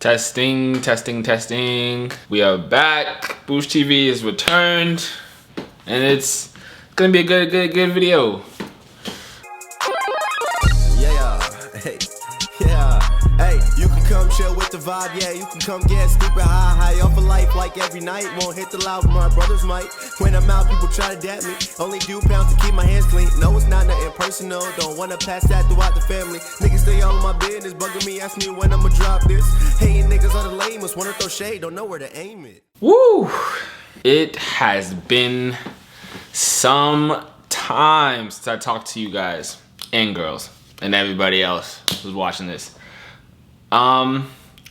Testing, testing, testing. We are back. Boosh TV is returned, and it's gonna be a good video. Hey, you can come chill with the vibe, yeah. You can come get stupid high off of life like every night. Won't hit the loud, but my brothers might. When I'm out, people try to dap me. Only do pounds to keep my hands clean. No, it's not nothing personal. Don't wanna pass that throughout the family. Niggas stay all in my business, bugging me, ask me when I'ma drop this. Hating niggas are the lamest, wanna throw shade, don't know where to aim it. Woo! It has been some time since I talked to you guys and girls and everybody else who's watching this.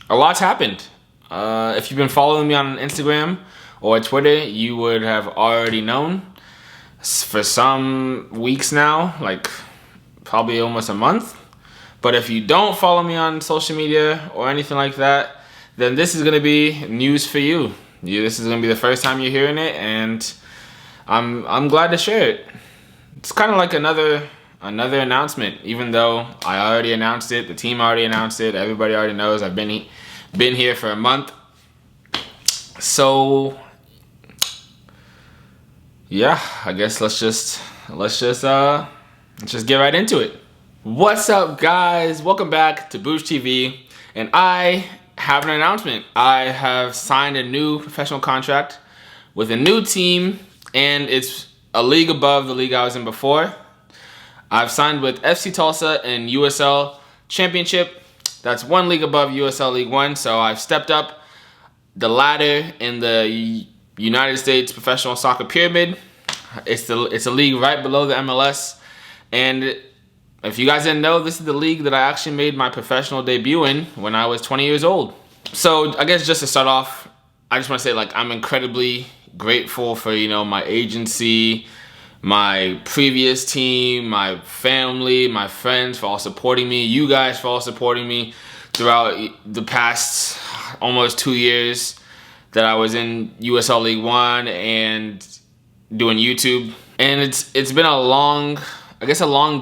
A lot's happened. If you've been following me on Instagram or Twitter, you would have already known. For some weeks now, like probably almost a month. But if you don't follow me on social media or anything like that, then this is gonna be news for you. This is gonna be the first time you're hearing it, and I'm glad to share it. It's kind of like another announcement, even though I already announced it, the team already announced it, everybody already knows I've been here for a month. So yeah, I guess let's just get right into it. What's up, guys? Welcome back to Boosh TV, and I have an announcement. I have signed a new professional contract with a new team, and it's a league above the league I was in before. I've signed with FC Tulsa in USL Championship. That's one league above USL League One, so I've stepped up the ladder in the United States Professional Soccer Pyramid. It's a league right below the MLS, and if you guys didn't know, this is the league that I actually made my professional debut in when I was 20 years old. So I guess just to start off, I just want to say, like, I'm incredibly grateful for, you know, my agency, my previous team, my family, my friends for all supporting me, you guys for all supporting me throughout the past almost 2 years that I was in USL League One and doing YouTube. And it's been a long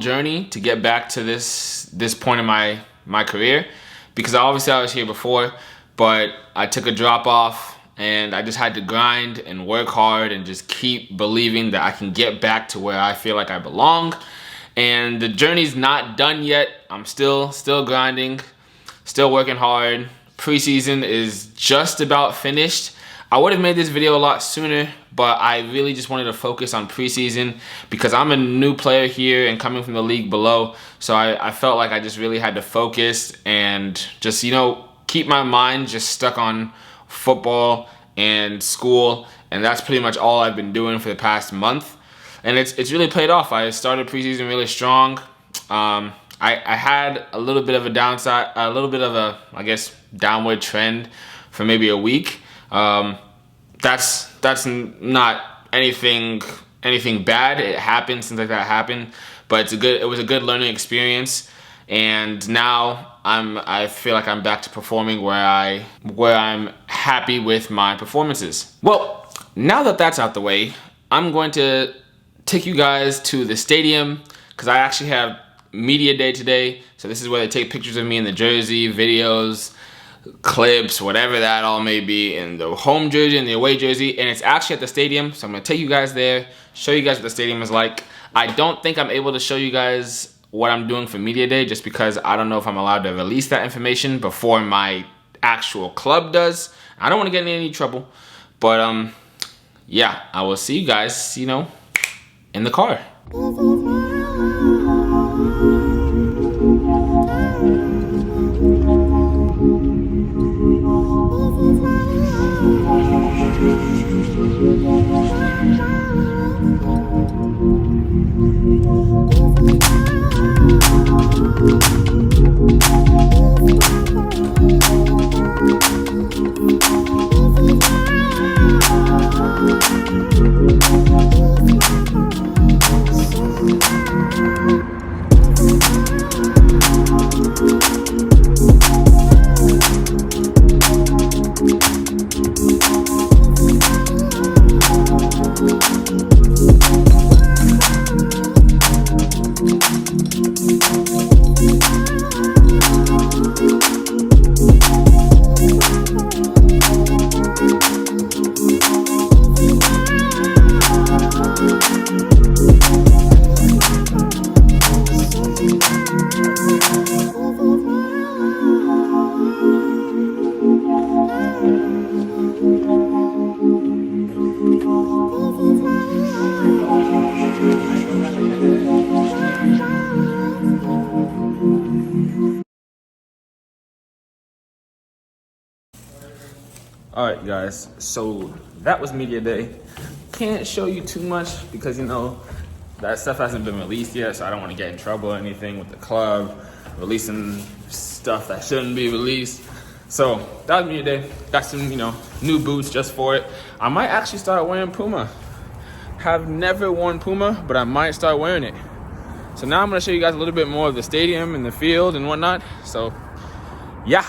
journey to get back to this point in my career, because obviously I was here before, but I took a drop off. And I just had to grind and work hard and just keep believing that I can get back to where I feel like I belong. And the journey's not done yet. I'm still grinding, still working hard. Preseason is just about finished. I would have made this video a lot sooner, but I really just wanted to focus on preseason because I'm a new player here and coming from the league below. So I felt like I just really had to focus and just, you know, keep my mind just stuck on football and school, and that's pretty much all I've been doing for the past month, and it's really paid off. I started preseason really strong. I had a little bit of a I guess downward trend for maybe a week. That's not anything bad. It happens, things like that happen, but it was a good learning experience. And now I feel like I'm back to performing where I'm happy with my performances. Well, now that that's out the way, I'm going to take you guys to the stadium because I actually have media day today. So this is where they take pictures of me in the jersey, videos, clips, whatever that all may be, in the home jersey and the away jersey, and it's actually at the stadium. So I'm gonna take you guys there, show you guys what the stadium is like. I don't think I'm able to show you guys what I'm doing for media day just because I don't know if I'm allowed to release that information before my actual club does. I don't want to get in any trouble, but yeah, I will see you guys, you know, in the car. All right, guys, so that was media day. Can't show you too much because, you know, that stuff hasn't been released yet, so I don't want to get in trouble or anything with the club releasing stuff that shouldn't be released. So that was media day. Got some, you know, new boots just for it. I might actually start wearing Puma. Have never worn Puma, but I might start wearing it. So now I'm gonna show you guys a little bit more of the stadium and the field and whatnot. So yeah.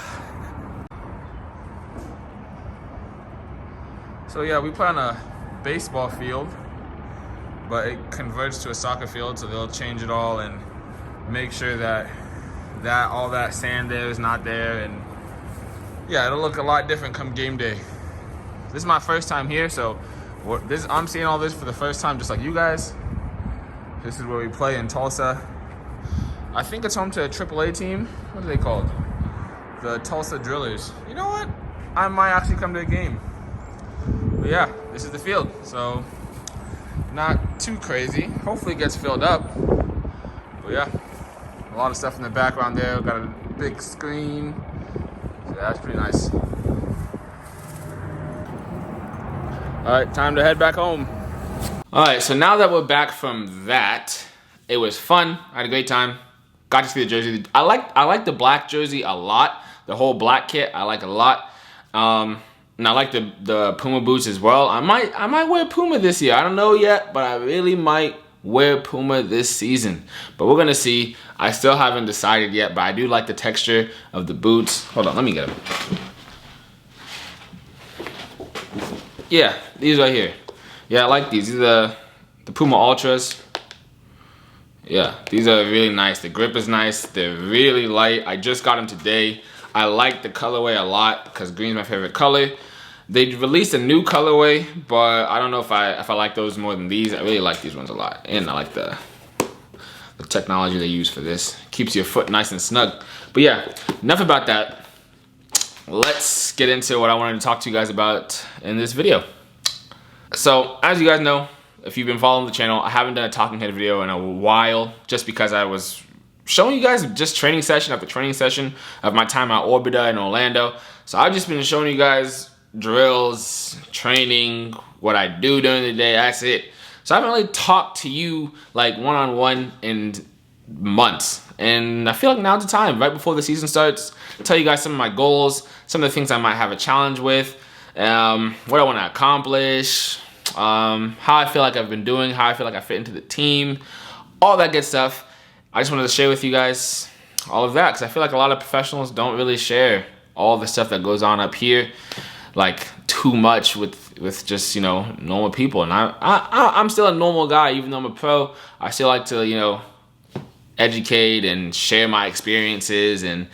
So yeah, we play on a baseball field, but it converts to a soccer field, so they'll change it all and make sure that all that sand there is not there, and yeah, it'll look a lot different come game day. This is my first time here, so I'm seeing all this for the first time, just like you guys. This is where we play in Tulsa. I think it's home to a AAA team. What are they called? The Tulsa Drillers. You know what? I might actually come to a game. But yeah, this is the field, so not too crazy. Hopefully it gets filled up. But yeah, a lot of stuff in the background there. We've got a big screen. So that's pretty nice. All right, time to head back home. All right, so now that we're back from that, it was fun. I had a great time. Got to see the jersey. I like the black jersey a lot. The whole black kit, I like a lot. And I like the Puma boots as well. I might wear Puma this year. I don't know yet, but I really might wear Puma this season. But we're gonna see. I still haven't decided yet, but I do like the texture of the boots. Hold on, let me get them. Yeah, these right here. Yeah, I like these. These are the Puma Ultras. Yeah, these are really nice. The grip is nice. They're really light. I just got them today. I like the colorway a lot because green's my favorite color. They released a new colorway, but I don't know if I like those more than these. I really like these ones a lot, and I like the technology they use for this. Keeps your foot nice and snug. But yeah, enough about that. Let's get into what I wanted to talk to you guys about in this video. So, as you guys know, if you've been following the channel, I haven't done a talking head video in a while, just because I was showing you guys just training session after training session of my time at Orbita in Orlando. So I've just been showing you guys drills, training, what I do during the day, that's it. So I haven't really talked to you like one-on-one in months. And I feel like now's the time, right before the season starts, to tell you guys some of my goals, some of the things I might have a challenge with, what I want to accomplish, how I feel like I've been doing, how I feel like I fit into the team, all that good stuff. I just wanted to share with you guys all of that because I feel like a lot of professionals don't really share all the stuff that goes on up here, like too much with just, you know, normal people. And I'm still a normal guy, even though I'm a pro. I still like to, you know, educate and share my experiences and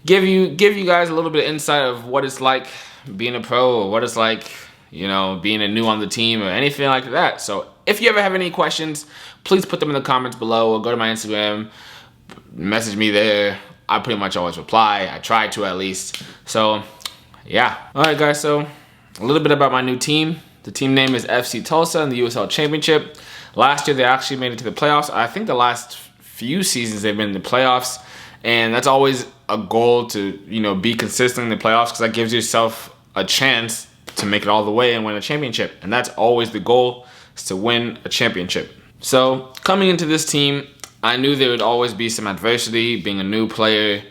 give you guys a little bit of insight of what it's like being a pro, or what it's like, you know, being a new on the team or anything like that. So if you ever have any questions, please put them in the comments below, or go to my Instagram, message me there. I pretty much always reply. I try to, at least. So yeah. All right, guys, so a little bit about my new team. The team name is FC Tulsa in the USL Championship. Last year, they actually made it to the playoffs. I think the last few seasons they've been in the playoffs, and that's always a goal to, you know, be consistent in the playoffs, because that gives yourself a chance to make it all the way and win a championship. And that's always the goal, is to win a championship. So coming into this team, I knew there would always be some adversity, being a new player,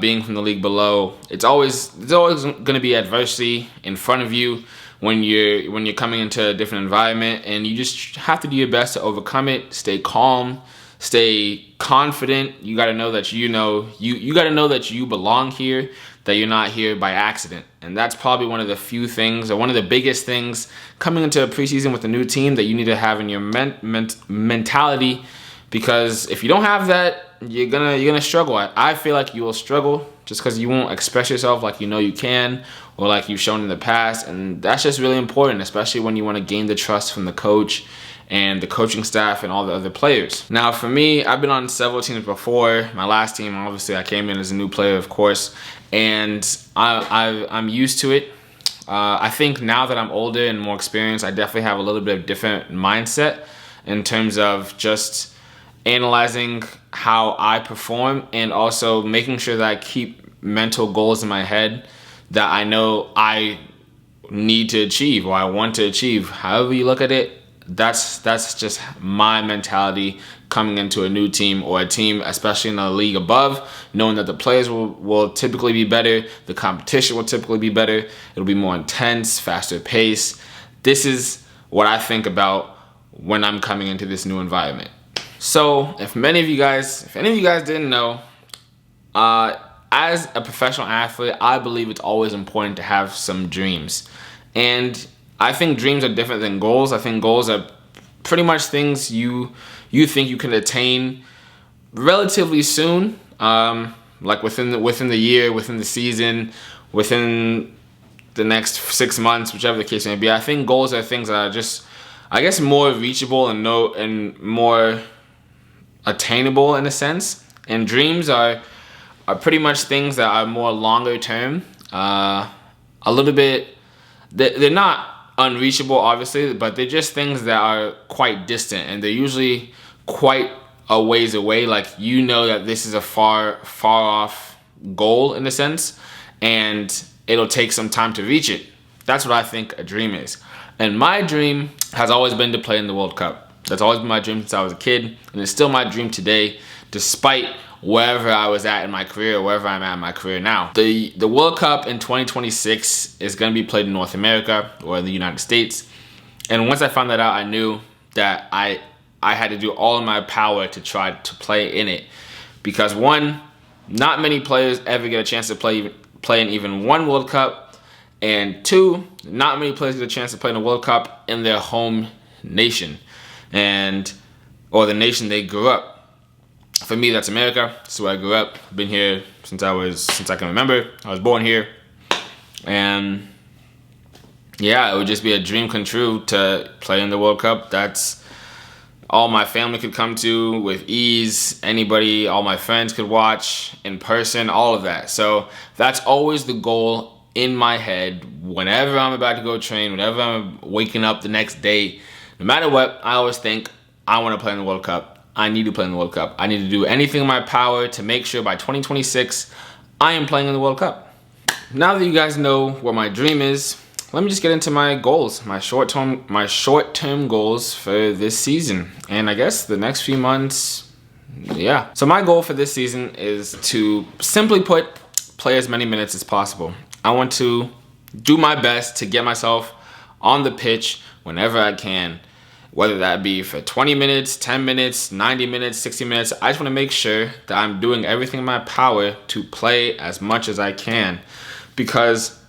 being from the league below. There's always going to be adversity in front of you when you're coming into a different environment, and you just have to do your best to overcome it. Stay calm, stay confident. You got to know that you got to know that you belong here, that you're not here by accident. And that's probably one of the few things, or one of the biggest things coming into a preseason with a new team, that you need to have in your mentality. Because if you don't have that, you're gonna struggle. I feel like you will struggle just because you won't express yourself like you know you can, or like you've shown in the past. And that's just really important, especially when you want to gain the trust from the coach and the coaching staff and all the other players. Now for me, I've been on several teams before. My last team, obviously, I came in as a new player, of course, and I'm used to it. I think now that I'm older and more experienced, I definitely have a little bit of different mindset in terms of just analyzing how I perform, and also making sure that I keep mental goals in my head that I know I need to achieve or I want to achieve. However you look at it, that's just my mentality coming into a new team or a team, especially in the league above, knowing that the players will typically be better, the competition will typically be better, it'll be more intense, faster pace. This is what I think about when I'm coming into this new environment. So if any of you guys didn't know, as a professional athlete, I believe it's always important to have some dreams. And I think dreams are different than goals. I think goals are pretty much things you think you can attain relatively soon, like within the year, within the season, within the next 6 months, whichever the case may be. I think goals are things that are just, I guess, more reachable and more attainable in a sense. And dreams are pretty much things that are more longer term, a little bit. They're not unreachable, obviously, but they're just things that are quite distant, and they're usually quite a ways away. Like, you know that this is a far off goal in a sense, and it'll take some time to reach it. That's what I think a dream is. And my dream has always been to play in the World Cup. That's always been my dream since I was a kid, and it's still my dream today, despite wherever I was at in my career, or wherever I'm at in my career now. The World Cup in 2026 is going to be played in North America or in the United States. And once I found that out, I knew that I had to do all in my power to try to play in it. Because one, not many players ever get a chance to play in even one World Cup. And two, not many players get a chance to play in a World Cup in their home nation, or the nation they grew up. For me, that's America. That's where I grew up. I've been here since I can remember. I was born here. And yeah, it would just be a dream come true to play in the World Cup. That's all my family could come to with ease. Anybody, all my friends could watch in person, all of that. So that's always the goal in my head whenever I'm about to go train, whenever I'm waking up the next day. No matter what, I always think, I want to play in the World Cup. I need to play in the World Cup. I need to do anything in my power to make sure by 2026, I am playing in the World Cup. Now that you guys know what my dream is, let me just get into my goals, my short-term goals for this season. And I guess the next few months, yeah. So my goal for this season is to, simply put, play as many minutes as possible. I want to do my best to get myself on the pitch whenever I can. Whether that be for 20 minutes, 10 minutes, 90 minutes, 60 minutes, I just want to make sure that I'm doing everything in my power to play as much as I can. Because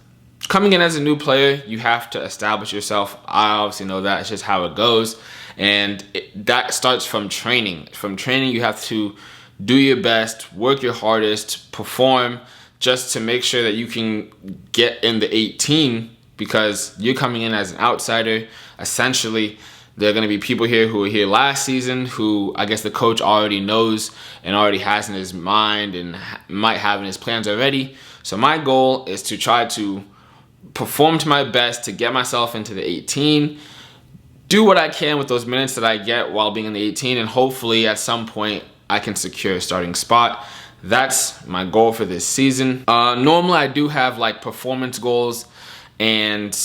coming in as a new player, you have to establish yourself. I obviously know that. It's just how it goes. And that starts from training. From training, you have to do your best, work your hardest, perform, just to make sure that you can get in the 18, because you're coming in as an outsider, essentially. There are going to be people here who were here last season who I guess the coach already knows and already has in his mind and might have in his plans already. So my goal is to try to perform to my best to get myself into the 18, do what I can with those minutes that I get while being in the 18, and hopefully at some point I can secure a starting spot. That's my goal for this season. Normally I do have like performance goals and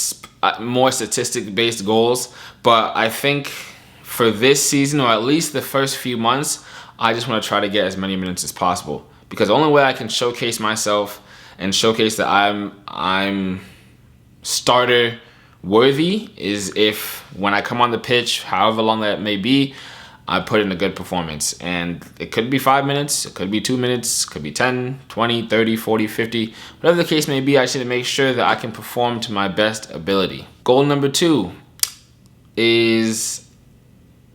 more statistic-based goals, but I think for this season, or at least the first few months, I just want to try to get as many minutes as possible, because the only way I can showcase myself and showcase that I'm starter worthy is if when I come on the pitch, however long that may be, I put in a good performance. And it could be 5 minutes, it could be 2 minutes, it could be 10, 20, 30, 40, 50. Whatever the case may be, I should make sure that I can perform to my best ability. Goal number 2 is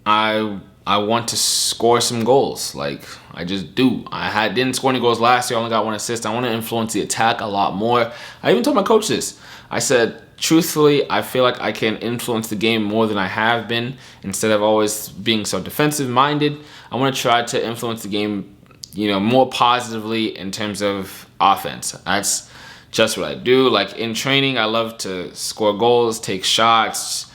I want to score some goals. Like, I just do. Didn't score any goals last year, I only got 1 assist. I want to influence the attack a lot more. I even told my coach this. I said, truthfully, I feel like I can influence the game more than I have been. Instead of always being so defensive minded, I want to try to influence the game, more positively in terms of offense. That's just what I do. Like in training, I love to score goals, take shots,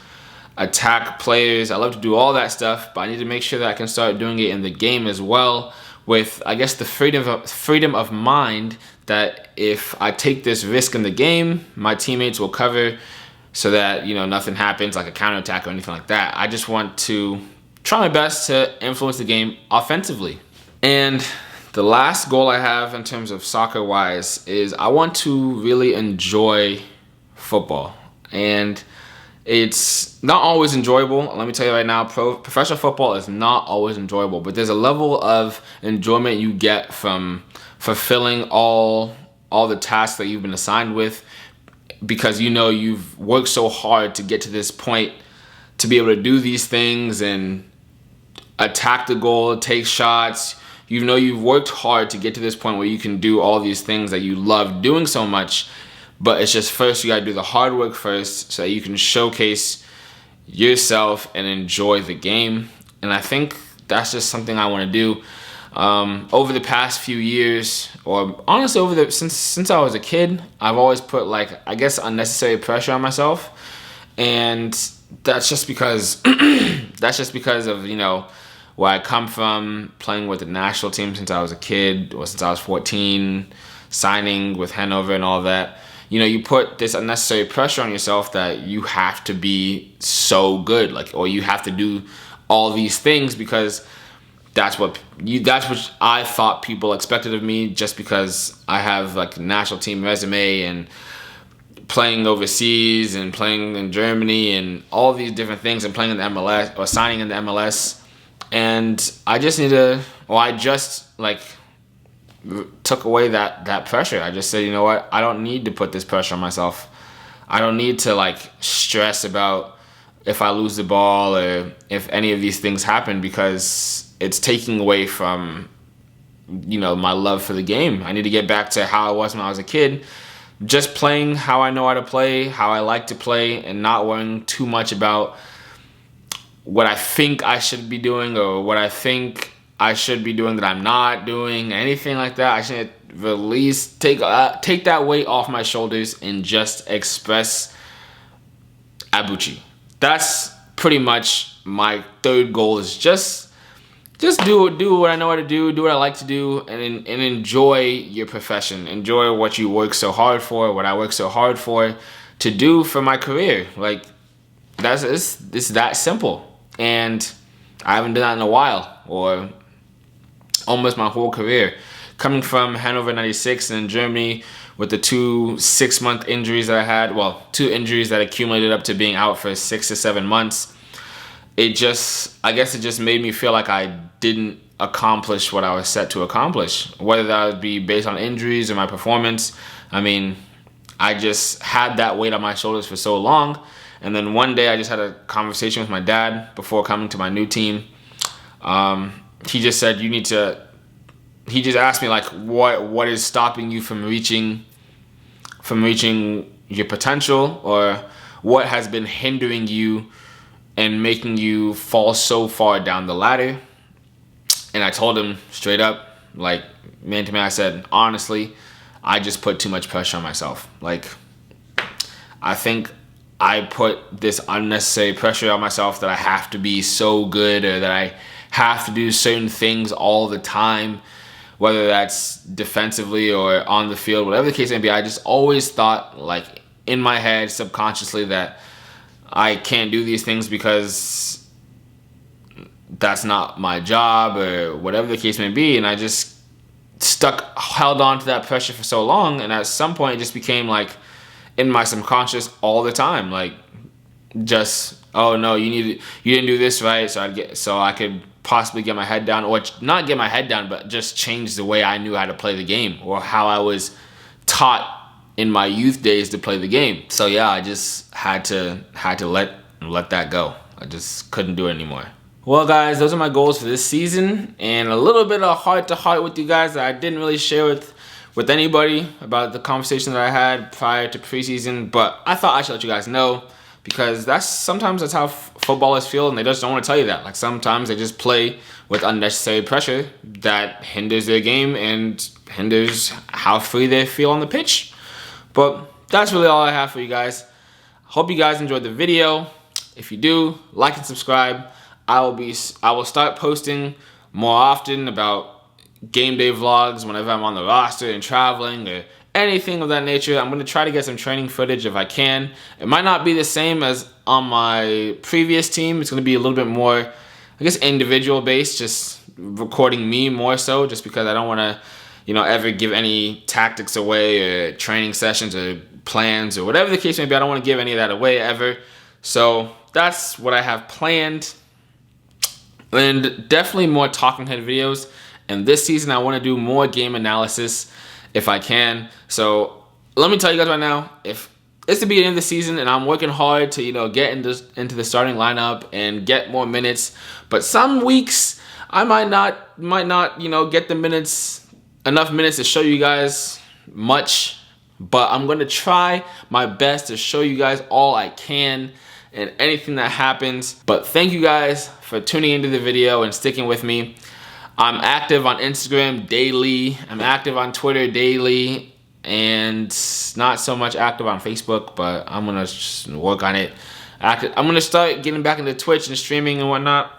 attack players. I love to do all that stuff, but I need to make sure that I can start doing it in the game as well, with, I guess, the freedom of mind that if I take this risk in the game, my teammates will cover so that, you know, nothing happens like a counterattack or anything like that. I just want to try my best to influence the game offensively. And the last goal I have in terms of soccer wise is I want to really enjoy football. And it's not always enjoyable. Let me tell you right now, professional football is not always enjoyable, but there's a level of enjoyment you get from fulfilling all the tasks that you've been assigned with, because you know you've worked so hard to get to this point, to be able to do these things and attack the goal, take shots. You know you've worked hard to get to this point where you can do all these things that you love doing so much. But it's just first you gotta do the hard work first so that you can showcase yourself and enjoy the game. And I think that's just something I want to do. Over the past few years, or honestly since I was a kid, I've always put, like, I guess, unnecessary pressure on myself. And that's just because of, you know, where I come from, playing with the national team since I was a kid, or since I was 14, signing with Hanover and all that. You know, you put this unnecessary pressure on yourself that you have to be so good, like, or you have to do all these things because that's what I thought people expected of me, just because I have, like, a national team resume and playing overseas and playing in Germany and all these different things, and playing in the MLS or signing in the MLS. And I just took away that pressure. I just said, you know what? I don't need to put this pressure on myself. I don't need to, like, stress about if I lose the ball or if any of these things happen, because it's taking away from, you know, my love for the game. I need to get back to how I was when I was a kid, just playing how I know how to play, how I like to play, and not worrying too much about what I think I should be doing or what I think I should be doing that I'm not doing, anything like that. I should release, take that weight off my shoulders and just express Abuchi. That's pretty much my third goal, is just do what I know how to do what I like to do, and enjoy your profession. Enjoy what you work so hard for, what I work so hard for to do for my career. Like, it's that simple. And I haven't done that in a while, or almost my whole career. Coming from Hanover 96 and in Germany with the 2 6-month injuries that I had, well, 2 injuries that accumulated up to being out for 6 to 7 months, I guess it just made me feel like I didn't accomplish what I was set to accomplish, whether that would be based on injuries or my performance. I mean, I just had that weight on my shoulders for so long. And then one day I just had a conversation with my dad before coming to my new team. He just said, he just asked me, like, what is stopping you from reaching your potential, or what has been hindering you and making you fall so far down the ladder? And I told him straight up, like, man to man, I said, honestly, I just put too much pressure on myself. Like, I think I put this unnecessary pressure on myself that I have to be so good, or that I have to do certain things all the time, whether that's defensively or on the field, whatever the case may be. I just always thought, like, in my head subconsciously, that I can't do these things because that's not my job, or whatever the case may be. And I just held on to that pressure for so long, and at some point it just became, like, in my subconscious all the time, like, just, oh no, you didn't do this right, so I could possibly get my head down, or not get my head down, but just change the way I knew how to play the game, or how I was taught in my youth days to play the game. So yeah, I just had to let that go. I just couldn't do it anymore. Well, guys, those are my goals for this season, and a little bit of heart-to-heart with you guys that I didn't really share with anybody about the conversation that I had prior to preseason, but I thought I should let you guys know, because sometimes that's how footballers feel, and they just don't want to tell you that. Like, sometimes they just play with unnecessary pressure that hinders their game and hinders how free they feel on the pitch. But that's really all I have for you guys. Hope you guys enjoyed the video. If you do, like and subscribe. I will start posting more often about game day vlogs whenever I'm on the roster and traveling, or anything of that nature. I'm going to try to get some training footage if I can. It might not be the same as on my previous team. It's going to be a little bit more, I guess, individual based, just recording me more so, just because I don't want to, you know, ever give any tactics away or training sessions or plans or whatever the case may be. I don't want to give any of that away ever. So that's what I have planned. And definitely more talking head videos. And this season, I want to do more game analysis if I can. So let me tell you guys right now, if it's the beginning of the season and I'm working hard to, you know, get into the starting lineup and get more minutes, but some weeks I might not, you know, get the enough minutes to show you guys much, but I'm going to try my best to show you guys all I can and anything that happens. But thank you guys for tuning into the video and sticking with me. I'm active on Instagram daily. I'm active on Twitter daily, and not so much active on Facebook, but I'm gonna just work on it. I'm gonna start getting back into Twitch and streaming and whatnot.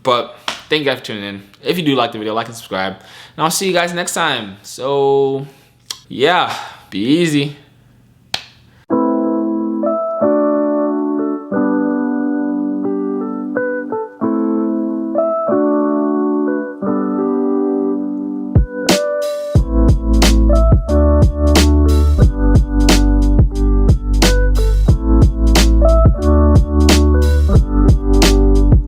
But thank you guys for tuning in. If you do like the video, like and subscribe. And I'll see you guys next time. So yeah, be easy.